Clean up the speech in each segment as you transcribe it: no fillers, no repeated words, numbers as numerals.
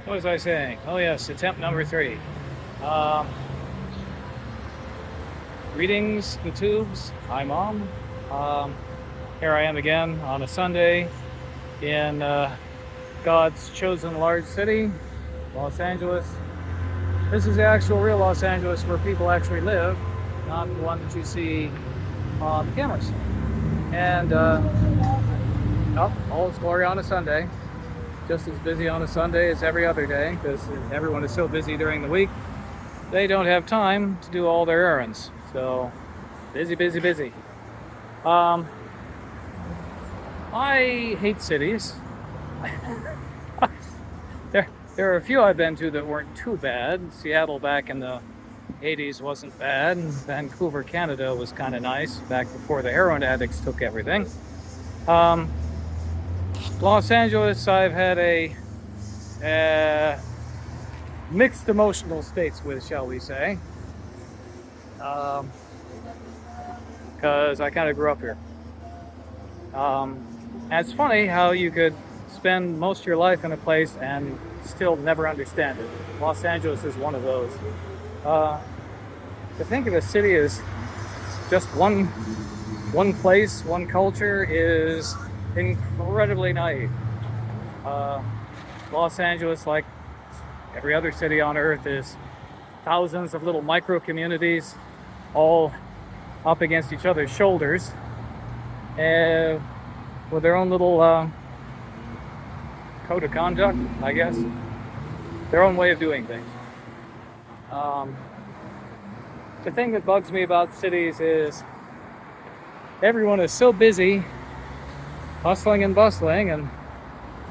What was I saying? Oh yes, attempt number 3. Um, Greetings, the tubes. Hi, Mom. Um, Here I am again on a Sunday in God's chosen large city, Los Angeles. This is the actual real Los Angeles where people actually live, not the one that you see on the cameras. And all is glory on a Sunday. Just as busy on a Sunday as every other day, because everyone is so busy during the week, they don't have time to do all their errands. So busy, busy, busy. Um, I hate cities. There are a few I've been to that weren't too bad. Seattle back in the 80s wasn't bad. Vancouver, Canada was kind of nice back before the heroin addicts took everything. Um, Los Angeles, I've had a mixed emotional states with, shall we say. Because I kind of grew up here. And it's funny how you could spend most of your life in a place and still never understand it. Los Angeles is one of those. To think of a city as just one place, one culture is incredibly naive. Los Angeles, like every other city on earth, is thousands of little micro communities all up against each other's shoulders with their own little code of conduct, I guess, their own way of doing things. The thing that bugs me about cities is everyone is so busy hustling and bustling and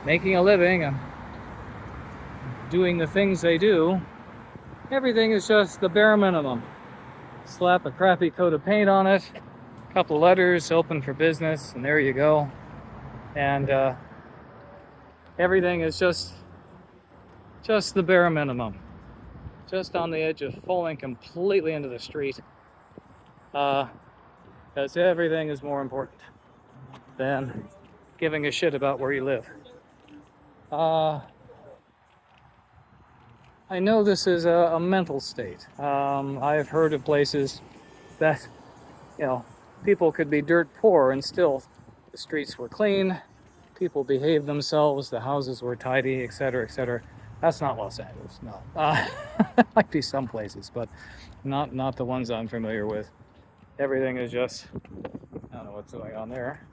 making a living and doing the things they do. Everything is just the bare minimum. Slap a crappy coat of paint on it, a couple letters, open for business, and there you go. And everything is just the bare minimum. Just on the edge of falling completely into the street. Because everything is more important than giving a shit about where you live. I know this is a mental state. I've heard of places that, people could be dirt poor and still the streets were clean, people behaved themselves, the houses were tidy, etc., etc. That's not Los Angeles, no. Might be some places, but not the ones I'm familiar with. Everything is just, I don't know what's going on there.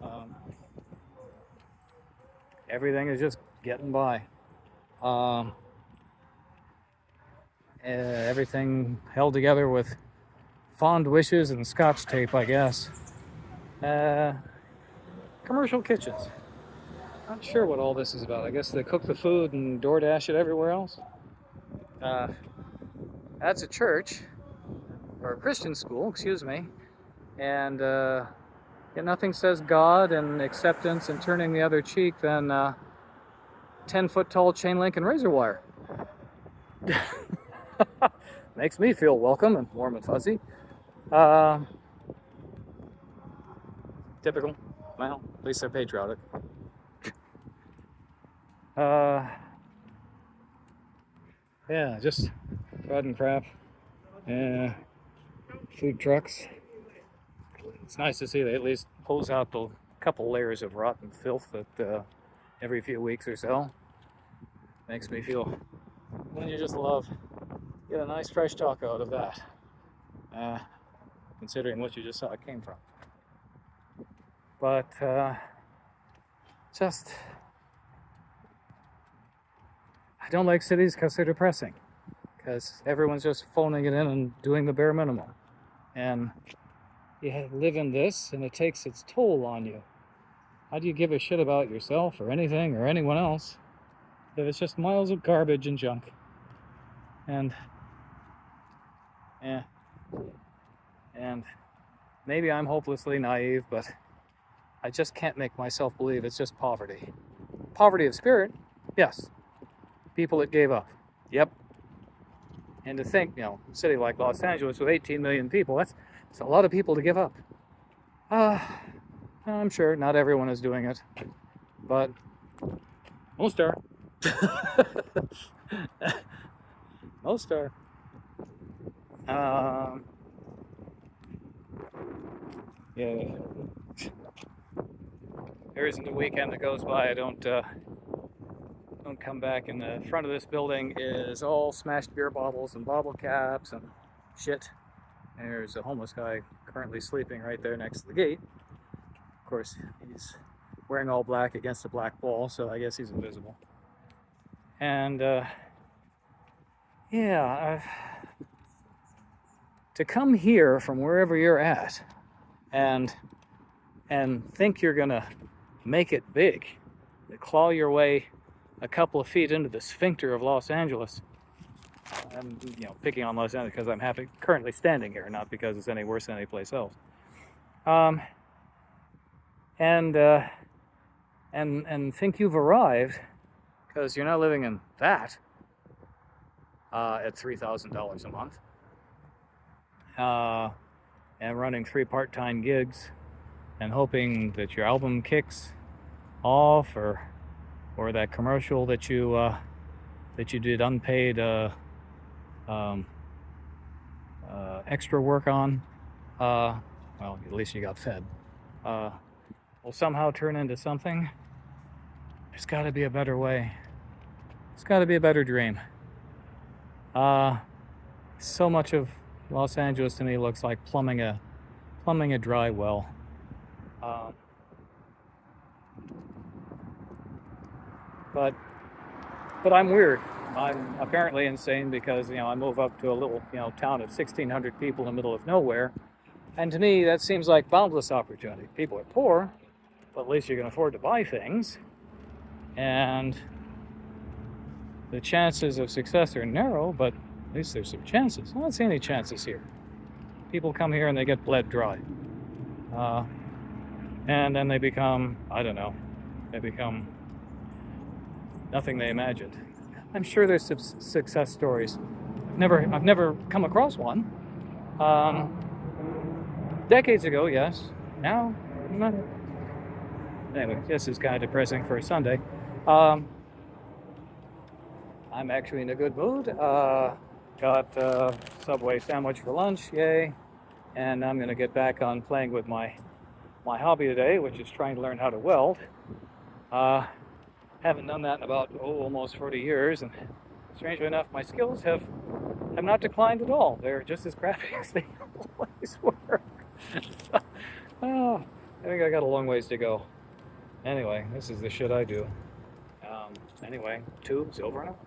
Everything is just getting by. Everything held together with fond wishes and scotch tape, I guess. Commercial kitchens. Not sure what all this is about. I guess they cook the food and DoorDash it everywhere else. That's a church, or a Christian school, excuse me. And nothing says God and acceptance and turning the other cheek than 10-foot tall chain link and razor wire. Makes me feel welcome and warm and fuzzy. Typical. Well, at least they're patriotic. Yeah, just crud and crap. Food trucks. It's nice to see they at least hose out the couple layers of rotten filth that every few weeks or so. Makes me feel, when you just love, get a nice fresh taco out of that. Considering what you just saw it came from. But just, I don't like cities because they're depressing. Because everyone's just phoning it in and doing the bare minimum. And you live in this and it takes its toll on you. How do you give a shit about yourself or anything or anyone else if it's just miles of garbage and junk? And maybe I'm hopelessly naive, but I just can't make myself believe it's just poverty. Poverty of spirit, yes. People that gave up, yep. And to think, a city like Los Angeles with 18 million people, that's a lot of people to give up. I'm sure not everyone is doing it, but most are. Most are. Yeah. There isn't a weekend that goes by I don't come back. In the front of this building is all smashed beer bottles and bottle caps and shit. There's a homeless guy currently sleeping right there next to the gate. Of course, he's wearing all black against a black wall, so I guess he's invisible. And yeah, to come here from wherever you're at and think you're gonna make it big, to claw your way a couple of feet into the sphincter of Los Angeles. I'm picking on Los Angeles because I'm currently standing here, not because it's any worse than any place else. And think you've arrived because you're not living in that at $3,000 a month and running 3 part-time gigs and hoping that your album kicks off or that commercial that you did unpaid extra work on, well, at least you got fed, will somehow turn into something. There's got to be a better way. It's got to be a better dream. So much of Los Angeles to me looks like plumbing a dry well. But I'm weird. I'm apparently insane because I move up to a little town of 1,600 people in the middle of nowhere, and to me that seems like boundless opportunity. People are poor, but at least you can afford to buy things, and the chances of success are narrow, but at least there's some chances. I don't see any chances here. People come here and they get bled dry, and then they become, I don't know, they become nothing they imagined. I'm sure there's some success stories. I've never come across one. Decades ago, yes. Now, not. Anyway, this is kind of depressing for a Sunday. I'm actually in a good mood. Got a Subway sandwich for lunch, yay. And I'm going to get back on playing with my hobby today, which is trying to learn how to weld. Haven't done that in about almost 40 years, and strangely enough, my skills have not declined at all. They're just as crappy as they always were. I think I got a long ways to go. Anyway, this is the shit I do. Anyway, tubes, over and out.